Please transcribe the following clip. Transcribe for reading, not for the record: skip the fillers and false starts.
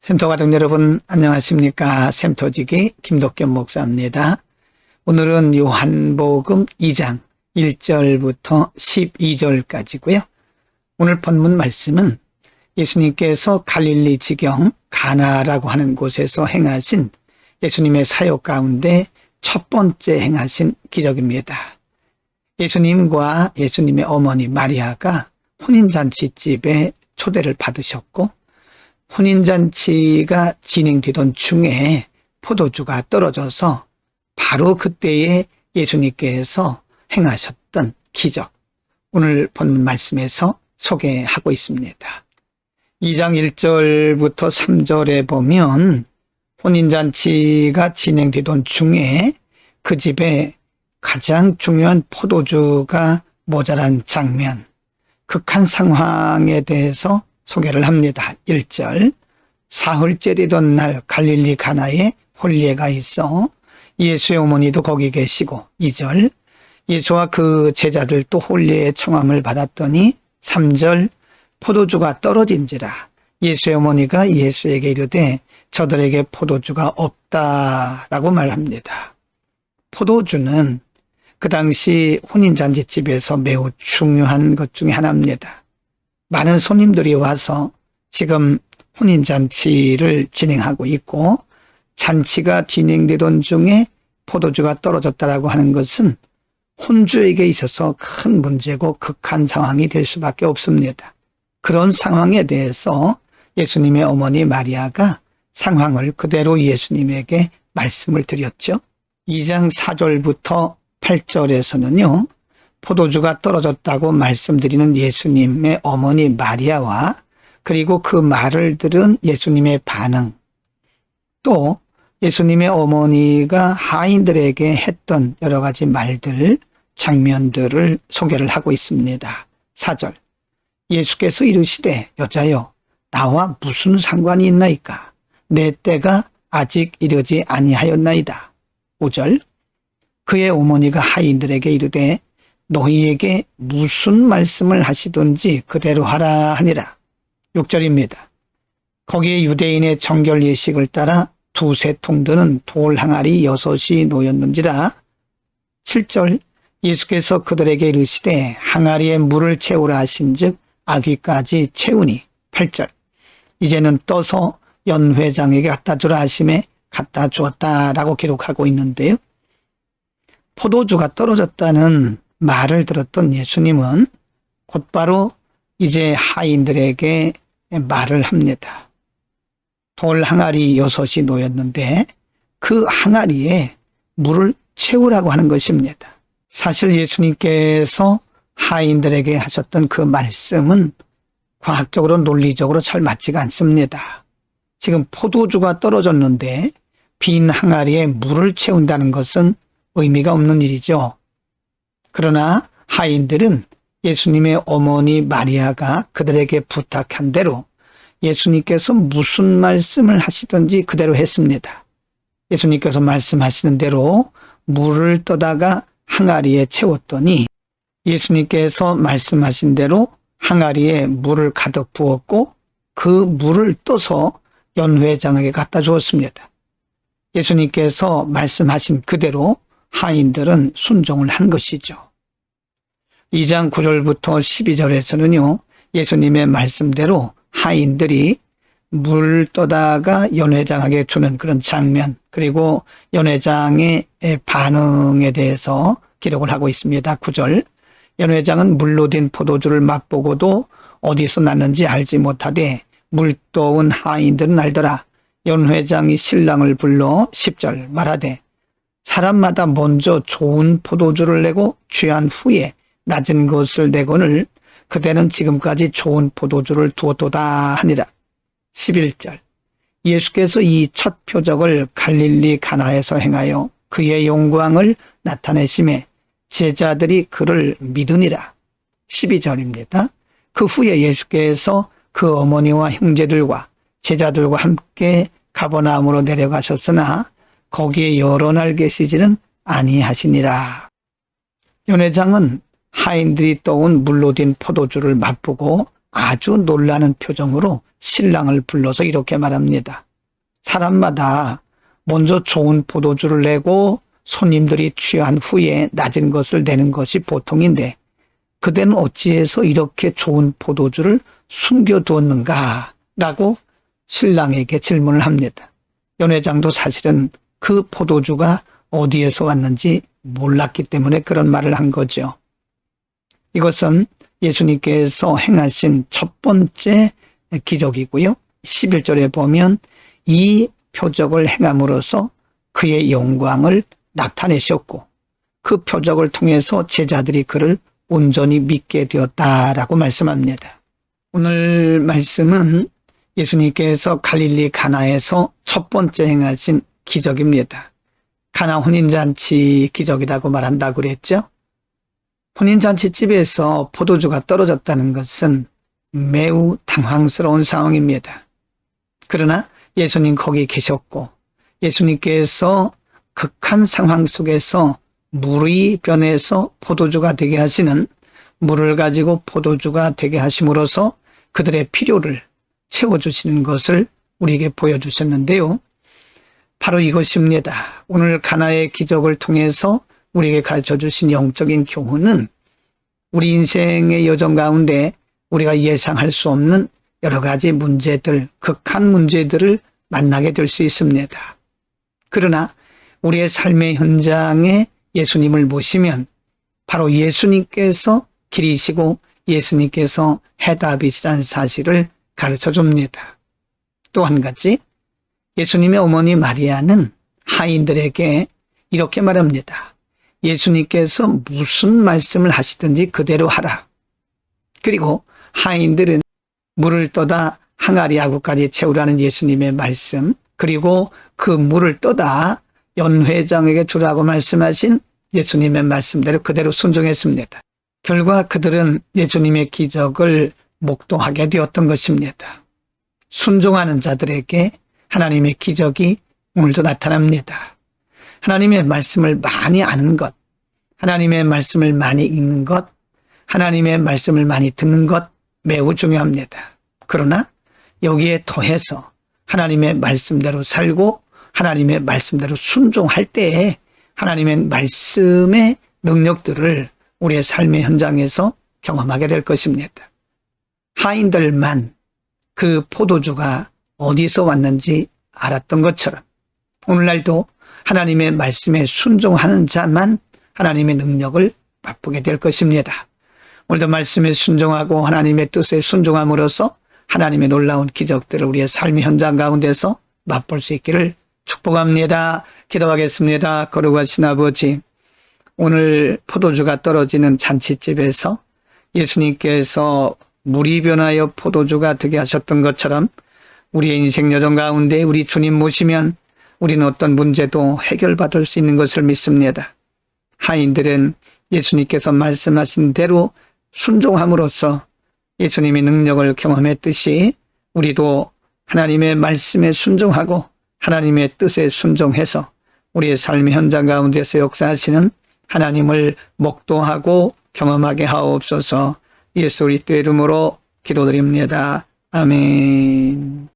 샘터 가족 여러분 안녕하십니까? 샘터지기 김덕겸 목사입니다. 오늘은 요한복음 2장 1절부터 12절까지고요. 오늘 본문 말씀은 예수님께서 갈릴리 지경 가나라고 하는 곳에서 행하신 예수님의 사역 가운데 첫 번째 행하신 기적입니다. 예수님과 예수님의 어머니 마리아가 혼인잔치집에 초대를 받으셨고 혼인잔치가 진행되던 중에 포도주가 떨어져서 바로 그때에 예수님께서 행하셨던 기적, 오늘 본문 말씀에서 소개하고 있습니다. 2장 1절부터 3절에 보면 혼인잔치가 진행되던 중에 그 집에 가장 중요한 포도주가 모자란 장면, 극한 상황에 대해서 소개를 합니다. 1절, 사흘째 되던 날 갈릴리 가나에 혼례가 있어 예수의 어머니도 거기 계시고. 2절, 예수와 그 제자들도 혼례의 청함을 받았더니. 3절, 포도주가 떨어진지라 예수의 어머니가 예수에게 이르되 저들에게 포도주가 없다라고 말합니다. 포도주는 그 당시 혼인잔치집에서 매우 중요한 것 중에 하나입니다. 많은 손님들이 와서 지금 혼인잔치를 진행하고 있고 잔치가 진행되던 중에 포도주가 떨어졌다라고 하는 것은 혼주에게 있어서 큰 문제고 극한 상황이 될 수밖에 없습니다. 그런 상황에 대해서 예수님의 어머니 마리아가 상황을 그대로 예수님에게 말씀을 드렸죠. 2장 4절부터 8절에서는요. 포도주가 떨어졌다고 말씀드리는 예수님의 어머니 마리아와 그리고 그 말을 들은 예수님의 반응, 또 예수님의 어머니가 하인들에게 했던 여러 가지 말들, 장면들을 소개를 하고 있습니다. 4절, 예수께서 이르시되 여자여 나와 무슨 상관이 있나이까? 내 때가 아직 이르지 아니하였나이다. 5절, 그의 어머니가 하인들에게 이르되 너희에게 무슨 말씀을 하시든지 그대로 하라 하니라. 6절입니다. 거기에 유대인의 정결 예식을 따라 두세 통 드는 돌 항아리 6이 놓였는지라. 7절, 예수께서 그들에게 이르시되 항아리에 물을 채우라 하신즉 아귀까지 채우니. 8절, 이제는 떠서 연회장에게 갖다 주라 하심에 갖다 주었다라고 기록하고 있는데요. 포도주가 떨어졌다는 말을 들었던 예수님은 곧바로 이제 하인들에게 말을 합니다. 돌 항아리 6이 놓였는데 그 항아리에 물을 채우라고 하는 것입니다. 사실 예수님께서 하인들에게 하셨던 그 말씀은 과학적으로 논리적으로 잘 맞지가 않습니다. 지금 포도주가 떨어졌는데 빈 항아리에 물을 채운다는 것은 의미가 없는 일이죠. 그러나 하인들은 예수님의 어머니 마리아가 그들에게 부탁한 대로 예수님께서 무슨 말씀을 하시든지 그대로 했습니다. 예수님께서 말씀하시는 대로 물을 떠다가 항아리에 채웠더니 예수님께서 말씀하신 대로 항아리에 물을 가득 부었고 그 물을 떠서 연회장에게 갖다 주었습니다. 예수님께서 말씀하신 그대로 하인들은 순종을 한 것이죠. 2장 9절부터 12절에서는요. 예수님의 말씀대로 하인들이 물 떠다가 연회장에게 주는 그런 장면, 그리고 연회장의 반응에 대해서 기록을 하고 있습니다. 9절, 연회장은 물로 된 포도주를 맛보고도 어디서 났는지 알지 못하되 물떠온 하인들은 알더라. 연회장이 신랑을 불러 10절 말하되 사람마다 먼저 좋은 포도주를 내고 취한 후에 낮은 것을 내거늘 그대는 지금까지 좋은 포도주를 두었도다 하니라. 11절, 예수께서 이 첫 표적을 갈릴리 가나에서 행하여 그의 영광을 나타내심에 제자들이 그를 믿으니라. 12절입니다. 그 후에 예수께서 그 어머니와 형제들과 제자들과 함께 가버나움으로 내려가셨으나 거기에 여러 날 계시지는 아니하시니라. 연회장은 하인들이 떠온 물로 된 포도주를 맛보고 아주 놀라는 표정으로 신랑을 불러서 이렇게 말합니다. 사람마다 먼저 좋은 포도주를 내고 손님들이 취한 후에 낮은 것을 내는 것이 보통인데 그대는 어찌해서 이렇게 좋은 포도주를 숨겨두었는가? 라고 신랑에게 질문을 합니다. 연회장도 사실은 그 포도주가 어디에서 왔는지 몰랐기 때문에 그런 말을 한 거죠. 이것은 예수님께서 행하신 첫 번째 기적이고요. 11절에 보면 이 표적을 행함으로써 그의 영광을 나타내셨고 그 표적을 통해서 제자들이 그를 온전히 믿게 되었다라고 말씀합니다. 오늘 말씀은 예수님께서 갈릴리 가나에서 첫 번째 행하신 기적입니다. 가나 혼인잔치 기적이라고 말한다고 그랬죠. 혼인잔치 집에서 포도주가 떨어졌다는 것은 매우 당황스러운 상황입니다. 그러나 예수님 거기 계셨고 예수님께서 극한 상황 속에서 물이 변해서 포도주가 되게 하시는 물을 가지고 포도주가 되게 하심으로써 그들의 필요를 채워주시는 것을 우리에게 보여주셨는데요. 바로 이것입니다. 오늘 가나의 기적을 통해서 우리에게 가르쳐 주신 영적인 교훈은 우리 인생의 여정 가운데 우리가 예상할 수 없는 여러 가지 문제들, 극한 문제들을 만나게 될 수 있습니다. 그러나 우리의 삶의 현장에 예수님을 모시면 바로 예수님께서 길이시고 예수님께서 해답이시라는 사실을 가르쳐 줍니다. 또 한 가지, 예수님의 어머니 마리아는 하인들에게 이렇게 말합니다. 예수님께서 무슨 말씀을 하시든지 그대로 하라. 그리고 하인들은 물을 떠다 항아리 아구까지 채우라는 예수님의 말씀, 그리고 그 물을 떠다 연회장에게 주라고 말씀하신 예수님의 말씀대로 그대로 순종했습니다. 결과 그들은 예수님의 기적을 목도하게 되었던 것입니다. 순종하는 자들에게 하나님의 기적이 오늘도 나타납니다. 하나님의 말씀을 많이 아는 것, 하나님의 말씀을 많이 읽는 것, 하나님의 말씀을 많이 듣는 것 매우 중요합니다. 그러나 여기에 더해서 하나님의 말씀대로 살고 하나님의 말씀대로 순종할 때에 하나님의 말씀의 능력들을 우리의 삶의 현장에서 경험하게 될 것입니다. 하인들만 그 포도주가 어디서 왔는지 알았던 것처럼 오늘날도 하나님의 말씀에 순종하는 자만 하나님의 능력을 맛보게 될 것입니다. 오늘도 말씀에 순종하고 하나님의 뜻에 순종함으로써 하나님의 놀라운 기적들을 우리의 삶의 현장 가운데서 맛볼 수 있기를 축복합니다. 기도하겠습니다. 거룩하신 아버지, 오늘 포도주가 떨어지는 잔치집에서 예수님께서 물이 변하여 포도주가 되게 하셨던 것처럼 우리의 인생 여정 가운데 우리 주님 모시면 우리는 어떤 문제도 해결받을 수 있는 것을 믿습니다. 하인들은 예수님께서 말씀하신 대로 순종함으로써 예수님의 능력을 경험했듯이 우리도 하나님의 말씀에 순종하고 하나님의 뜻에 순종해서 우리의 삶의 현장 가운데서 역사하시는 하나님을 목도하고 경험하게 하옵소서. 예수 그리스도의 이름으로 기도드립니다. 아멘.